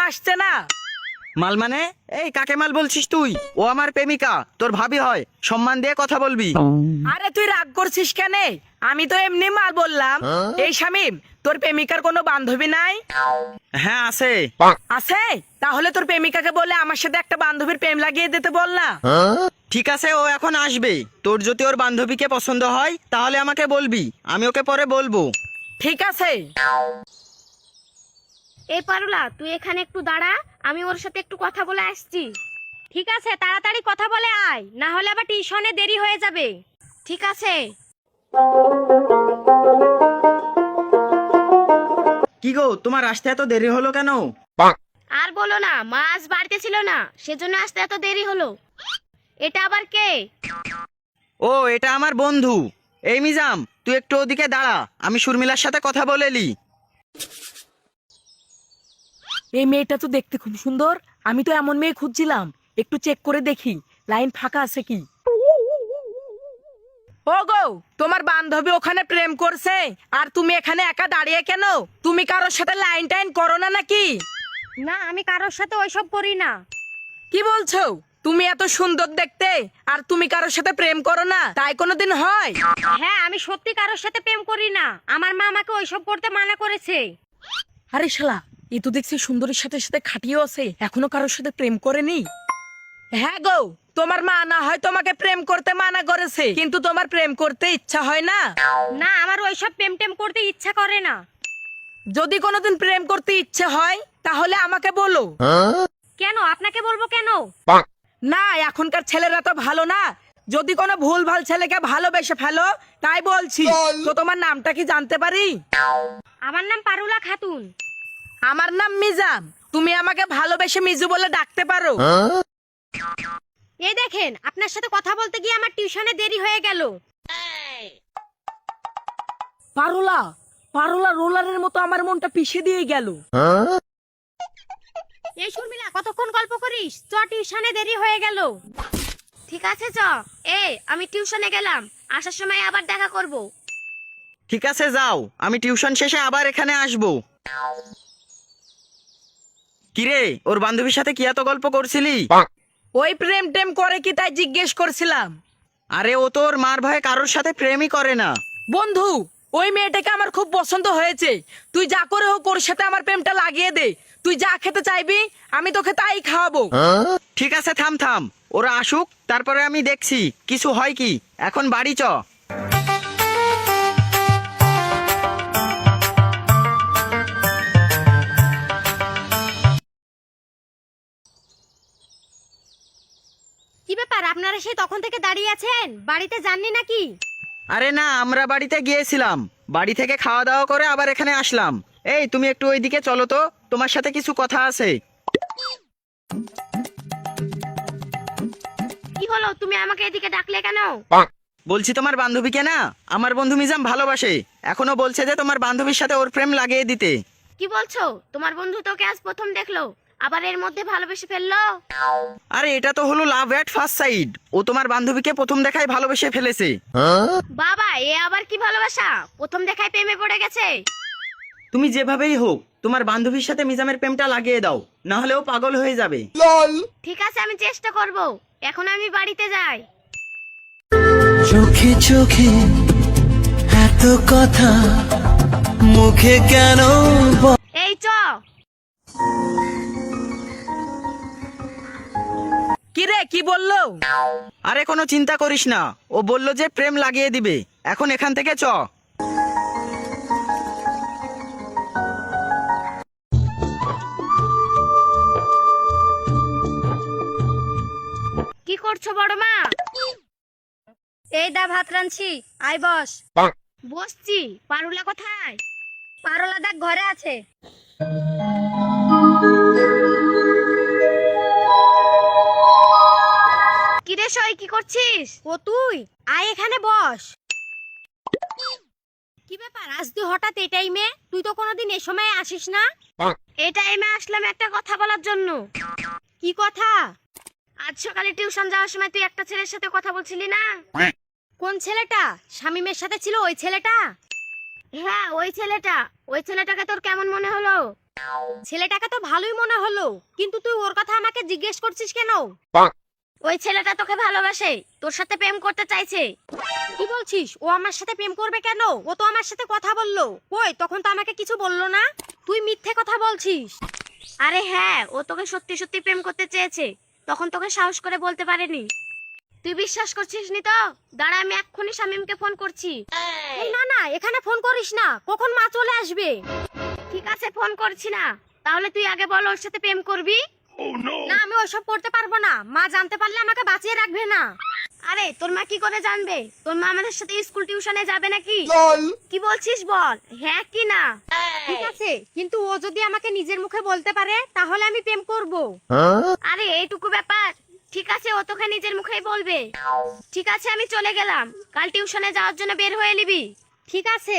আসছে না। মাল মানে? এই কাকে মাল বলছিস তুই? ও আমার প্রেমিকা, তোর ভাবি হয়, সম্মান দিয়ে কথা বলবি। আরে তুই রাগ করছিস কেন? আমি তো এমনি মাল বললাম। এই শামিম, তোর প্রেমিকার কোনো বান্ধবী নাই? হ্যাঁ আছে। আছে? তাহলে তোর প্রেমিকাকে বলে আমার সাথে একটা বান্ধবীর প্রেম লাগিয়ে দিতে বল না। ঠিক আছে, ও এখন আসবে। তোর যদি ওর বান্ধবীকে পছন্দ হয় তাহলে আমাকে বলবি, আমি ওকে পরে বলবো। ঠিক আছে। এই পারুলা, তুই এখানে একটু দাঁড়া, আমি ওর সাথে একটু কথা বলে আসছি। ঠিক আছে, তাড়াতাড়ি কথা বলে আয়, না হলে আবার টিউশনে দেরি হয়ে যাবে। ঠিক আছে। কি গো, তোমার আসতে এত দেরি হলো কেন? আর বলো না, মা আজ বাড়িতে ছিল না, সেজন্য আসতে এত দেরি হলো। এটা আবার কে? ও, এটা আমার বন্ধু। এই মিজাম, তুই একটু ওদিকে দাঁড়া, আমি শর্মিলার সাথে কথা বলেলি। এই মেয়েটা তো দেখতে খুব সুন্দর। আমি তো এমন মেয়ে খুঁজছিলাম। একটু চেক করে দেখি লাইন ফাঁকা আছে কি। ও গো, তোমার বান্ধবী ওখানে প্রেম করছে আর তুমি এখানে একা দাঁড়িয়ে কেন? তুমি কারোর সাথে লাইন টাইন করো না নাকি? না, আমি কারোর সাথে ওইসব করি না। কি বলছো? তুমি এত সুন্দর দেখতে আর তুমি কারোর সাথে প্রেম করো না, তাই কোনোদিন হয়? হ্যাঁ, আমি সত্যি কারোর সাথে প্রেম করি না, আমার মা আমাকে ওইসব করতে মানা করেছে। আরে শালা, এ তো দেখছি সুন্দরীর সাথে সাথে খাটিয়েও আছে, এখনো কারোর সাথে প্রেম করেনি। হ্যাঁ গো, তোমার মা না হয় তোমাকে প্রেম করতে মানা করেছে, কিন্তু তোমার প্রেম করতে ইচ্ছা হয় না? না, আমার ওইসব প্রেম টেম করতে ইচ্ছা করে না। যদি কোনোদিন প্রেম করতে ইচ্ছে হয় তাহলে আমাকে বলো। কেন? আপনাকে বলবো কেন? না, এখনকার ছেলেরা তো ভালো না। যদি কোনো ভুল ভাল ছেলেকে ভালোবেসে ফেলো, তাই বলছি। তো তোমার নামটা কি জানতে পারি? আমার নাম পারুলা খাতুন। আমার নাম মিজাম। তুমি আমাকে ভালোবেসে মিজু বলে ডাকতে পারো। এই দেখেন, আপনার সাথে কথা বলতে গিয়ে আমার টিউশনে দেরি হয়ে গেল। পারুলা, পারুলা রোলারের মতো আমার মনটা পিষে দিয়ে গেল। এই শর্মিলা, কতক্ষণ গল্প করিস? চ, টিউশনে দেরি হয়ে গেল। ঠিক আছে, চ। আমি টিউশনে গেলাম, আসার সময় আবার দেখা করব। ঠিক আছে, যাও, আমি টিউশন শেষে আবার এখানে আসবো। কিরে, ওর বান্ধবীর সাথে কি এত গল্প করছিলি? ওই প্রেম টেম করে কি তাই জিজ্ঞেস করছিলাম। আরে ও তোর মার ভয়ে কারোর সাথে প্রেমই করে না। বন্ধু, ওই মেয়েটাকে আমার খুব পছন্দ হয়েছে। তুই যা করে হোক ওর সাথে আমার প্রেমটা লাগিয়ে দে। তুই যা খেতে চাইবি আমি তোকে তাই খাওয়াবো। ঠিক আছে, থাম থাম, ওরা আসুক, তারপরে আমি দেখছি কিছু হয় কি। এখন বাড়ি চ। কি ব্যাপার, আপনারা সেই তখন থেকে দাঁড়িয়ে আছেন? বাড়িতে যাননি নাকি? আরে না, আমরা বাড়িতে গিয়েছিলাম, বাড়ি থেকে খাওয়া দাওয়া করে আবার এখানে আসলাম। এই তুমি একটু ওইদিকে চলো তো, তোমার সাথে কিছু কথা আছে। কি হলো, তুমি আমাকে এদিকে ডাকলে কেন? বলছি তোমার বান্ধবীকে না আমার বন্ধু মিজাম ভালোবাসে, এখনো বলছে যে তোমার বান্ধবীর সাথে ওর প্রেম লাগিয়ে দিতে। কি বলছো? তোমার বন্ধু তোকে আজ প্রথম দেখলো, আবার এর মধ্যে ভালোবেসে ফেললো? আরে এটা তো হলো লাভ এট ফার্স্ট সাইড। ও তোমার বান্ধবীকে প্রথম দেখায় ভালোবেসে ফেলেছে। বাবা, এ আবার কি ভালোবাসা? প্রথম দেখায় প্রেমে পড়ে গেছে? তুমি যেভাবেই হোক তোমার বান্ধবীর সাথে মিজামের প্রেমটা লাগিয়ে দাও, না হলে ও পাগল হয়ে যাবে। ঠিক আছে, আমি চেষ্টা করব। এখন আমি বাড়িতে যাই। চোখে চোখে এত কথা, মুখে কেন এই চ। কি রে, কি বললো? আরে কোনো চিন্তা করিস না, ও বলল যে প্রেম লাগিয়ে দিবে। এখন এখান থেকে চ। কি করছো বড় মা? এই দা ভাত রাঁধছি, আয় বস। বসছি। পারুলা কোথায়? পারুলা দেখ ঘরে আছে। কি রে সই, কি করছিস? ও তুই, আয় এখানে বস। কি ব্যাপার, আজ তুই হঠাৎ এই টাইমে? তুই তো কোনোদিন এ সময় আসিস না। এই টাইমে আসলাম একটা কথা বলার জন্য। কি কথা? আজ সকালে টিউশন যাওয়ার সময় তুই একটা ছেলের সাথে কথা বলছিলি না? কোন ছেলেটা? শামিমের সাথে ছিল ওই ছেলেটা? হ্যাঁ ওই ছেলেটাকে তোর কেমন মনে হলো? ছেলেটাকে তো ভালোই মনে হলো, কিন্তু তুই ওর কথা আমাকে জিজ্ঞেস করছিস কেন? ওই ছেলেটা তোকে ভালোবাসে, তোর সাথে প্রেম করতে চাইছে। কি বলছিস? ও আমার সাথে প্রেম করবে কেন? ও তো আমার সাথে কথা বললো। কই, তখন তো আমাকে কিছু বললো না। তুই মিথ্যে কথা বলছিস। আরে হ্যাঁ, ও তোকে সত্যি সত্যি প্রেম করতে চেয়েছে, তখন তোকে সাহস করে বলতে পারেনি। তুই বিশ্বাস করছিস নি তো? দাঁড়া, আমি এক্ষুনি শামিমকে ফোন করছি। এই না না, এখানে ফোন করিস না, কখন মা চলে আসবে। ঠিক আছে, ফোন করছি না। তাহলে তুই আগে বল, ওর সাথে প্রেম করবি? না, আমি ওইসব করতে পারবো না। মা জানতে পারলে আমাকে বাঁচিয়ে রাখবে না। আরে তোর মা কি করে জানবে? তোর মা আমাদের সাথে স্কুল টিউশনে যাবে নাকি? কি বলছিস বল, হ্যাঁ কি না? ঠিক আছে, কিন্তু ও যদি আমাকে নিজের মুখে বলতে পারে তাহলে আমি প্রেম করব। আরে এইটুকু ব্যাপার। ঠিক আছে, ও তোকে নিজের মুখেই বলবে। ঠিক আছে, আমি চলে গেলাম। কাল টিউশনে যাওয়ার জন্য বের হয়ে নিবি। ঠিক আছে।